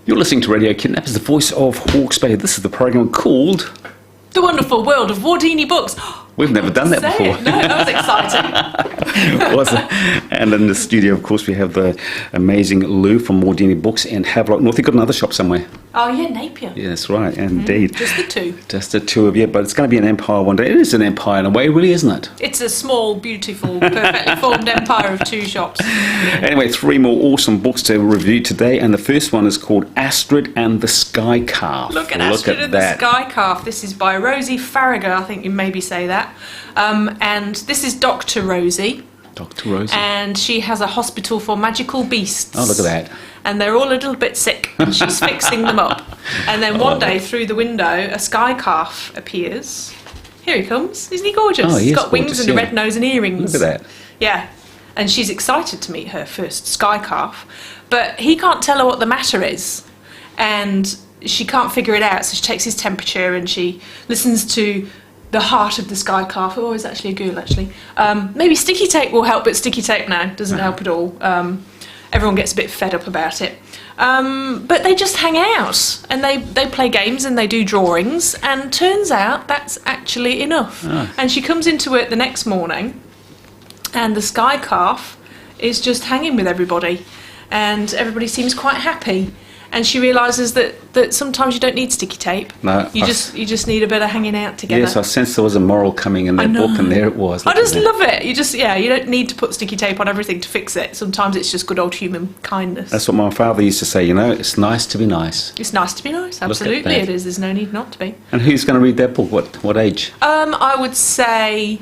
You're listening to Radio Kidnappers, the voice of Hawke's Bay. This is the program called The Wonderful World of Wardini Books. We've never done that before. No, that was exciting. And in the studio, of course, we have the amazing Lou from Wardini Books in Havelock North. You've got another shop somewhere. Oh, yeah, Napier. Yeah, that's right, indeed. Just the two. Just the two of you, but it's going to be an empire one day. It is an empire in a way, really, isn't it? It's a small, beautiful, perfectly formed empire of two shops. Anyway, 3 more awesome books to review today, and the first one is called Astrid and the Sky Calf. Look at Astrid and the Sky Calf. This is by Rosie Farragut, I think you maybe say that. And this is Dr. Rosie. Dr. Rosie. And she has a hospital for magical beasts. Oh, look at that. And they're all a little bit sick, and she's fixing them up. And then one day, through the window, a sky calf appears. Here he comes. Isn't he gorgeous? Oh, he He's is got wings gorgeous, and a red nose and earrings. Look at that. Yeah. And she's excited to meet her first sky calf. But he can't tell her what the matter is. And she can't figure it out, so she takes his temperature and she listens to the heart of the sky calf. Oh, it's actually a girl, actually. Maybe sticky tape will help, but sticky tape, no, doesn't help at all. Everyone gets a bit fed up about it. But they just hang out, and they play games and they do drawings, and turns out that's actually enough. And she comes into it the next morning, and the sky calf is just hanging with everybody, and everybody seems quite happy. And she realises that sometimes you don't need sticky tape. No, you just need a bit of hanging out together. Yes, I sensed there was a moral coming in that book, and there it was. I just love it. You don't need to put sticky tape on everything to fix it. Sometimes it's just good old human kindness. That's what my father used to say, it's nice to be nice. It's nice to be nice, absolutely it is. There's no need not to be. And who's going to read that book? What age? I would say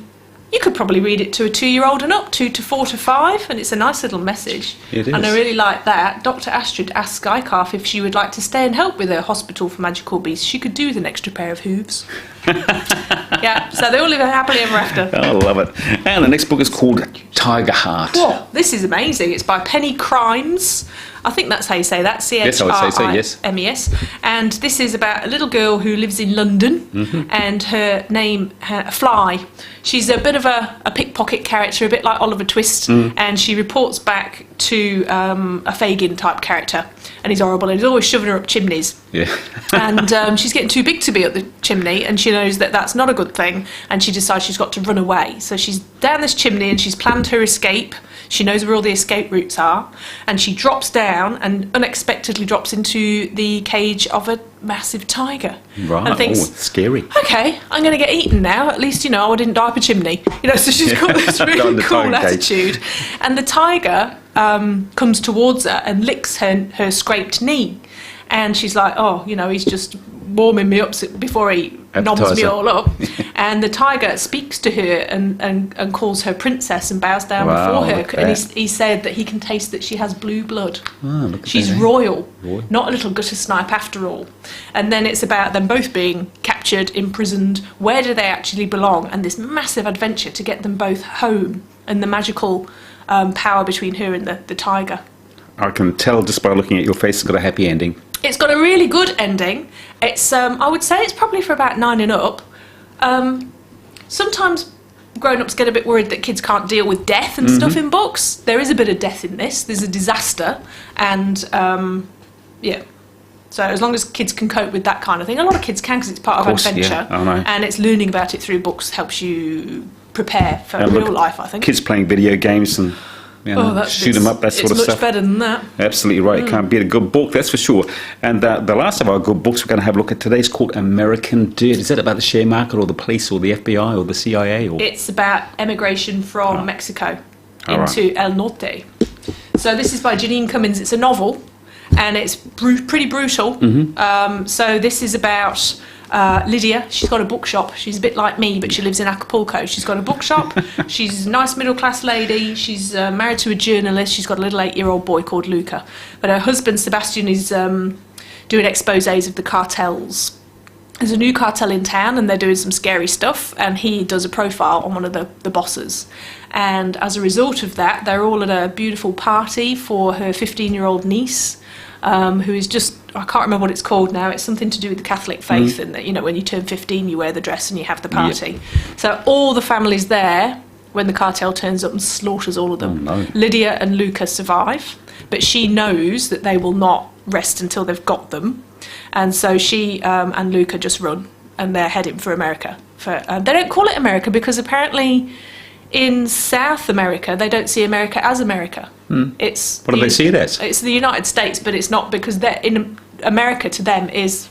you could probably read it to a 2-year-old and up, 2 to 4 to 5, and it's a nice little message. It is. And I really like that. Dr. Astrid asked Sky Calf if she would like to stay and help with her hospital for magical beasts. She could do with an extra pair of hooves. Yeah, so they all live happily ever after. I love it. And the next book is called Tiger Heart. Whoa, this is amazing. It's by Penny Crimes. I think that's how you say that, Yes, I would say so, yes. C-H-R-I-M-E-S. And this is about a little girl who lives in London, and her name, Fly. She's a bit of a pickpocket character, a bit like Oliver Twist, and she reports back to a Fagin-type character, and he's horrible, and he's always shoving her up chimneys. Yeah. And she's getting too big to be up the chimney, and she knows that that's not a good thing, and she decides she's got to run away. So she's down this chimney, and she's planned her escape. She knows where all the escape routes are, and she drops down and unexpectedly drops into the cage of a massive tiger. Right, and thinks, it's scary. Okay, I'm going to get eaten now. At least, I didn't die up a chimney. So she's got this really cool attitude. And the tiger comes towards her and licks her scraped knee. And she's like, he's just warming me up before he knobs me all up. And the tiger speaks to her and calls her princess and bows down before her. And he said that he can taste that she has blue blood. She's royal, not a little gutter snipe after all. And then it's about them both being captured, imprisoned. Where do they actually belong? And this massive adventure to get them both home, and the magical power between her and the tiger. I can tell just by looking at your face it's got a happy ending. It's got a really good ending. It's I would say it's probably for about 9 and up. Sometimes grown-ups get a bit worried that kids can't deal with death and stuff in books. There is a bit of death in this. There's a disaster, and so as long as kids can cope with that kind of thing, a lot of kids can, because it's part of adventure. I know. And it's learning about it through books helps you prepare for real life, I think. Kids playing video games and shoot them up, that sort of stuff. It's much better than that. Absolutely right. It can't beat a good book, that's for sure. And the last of our good books we're going to have a look at today is called American Dirt. Is that about the share market or the police or the FBI or the CIA? Or? It's about emigration from Mexico into El Norte. So this is by Janine Cummins. It's a novel, and it's pretty brutal. So this is about Lydia. She's got a bookshop. She's a bit like me, but she lives in Acapulco. She's got a bookshop. She's a nice middle-class lady. She's married to a journalist. She's got a little 8-year-old boy called Luca. But her husband, Sebastian, is doing exposés of the cartels. There's a new cartel in town, and they're doing some scary stuff, and he does a profile on one of the bosses. And as a result of that, they're all at a beautiful party for her 15-year-old niece, who is just, I can't remember what it's called now. It's something to do with the Catholic faith, and that, when you turn 15, you wear the dress and you have the party. Yep. So all the family's there when the cartel turns up and slaughters all of them. Oh, no. Lydia and Luca survive, but she knows that they will not rest until they've got them. And so she and Luca just run, and they're heading for America. They don't call it America because apparently in South America they don't see America as America. It's What do they see it as? It's the United States, but it's not, because they're in America to them is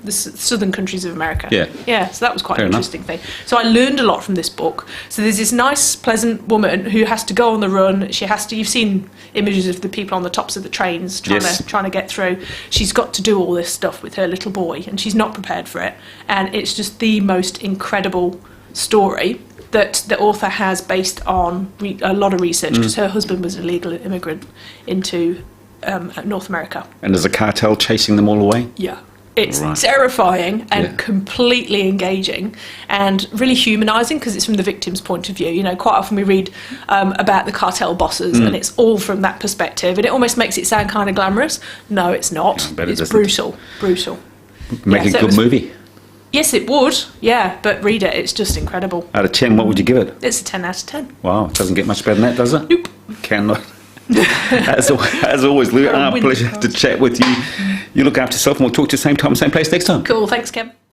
the southern countries of America. Yeah, so that was quite an interesting thing. So I learned a lot from this book. So there's this nice, pleasant woman who has to go on the run. She has to. You've seen images of the people on the tops of the trains trying to get through. She's got to do all this stuff with her little boy, and she's not prepared for it. And it's just the most incredible story that the author has based on a lot of research, because her husband was an illegal immigrant into North America. And there's a cartel chasing them all away? Yeah. It's terrifying and completely engaging and really humanising, because it's from the victim's point of view. You know, quite often we read about the cartel bosses and it's all from that perspective, and it almost makes it sound kind of glamorous. No, it's not. It's brutal. Make a good movie. Yes, it would. Yeah, but read it. It's just incredible. Out of 10, what would you give it? It's a 10 out of 10. Wow, it doesn't get much better than that, does it? Nope. Cannot. As always, Lou, our pleasure to chat with you. You look after yourself, and we'll talk to you same time, same place next time. Cool. Thanks, Kev.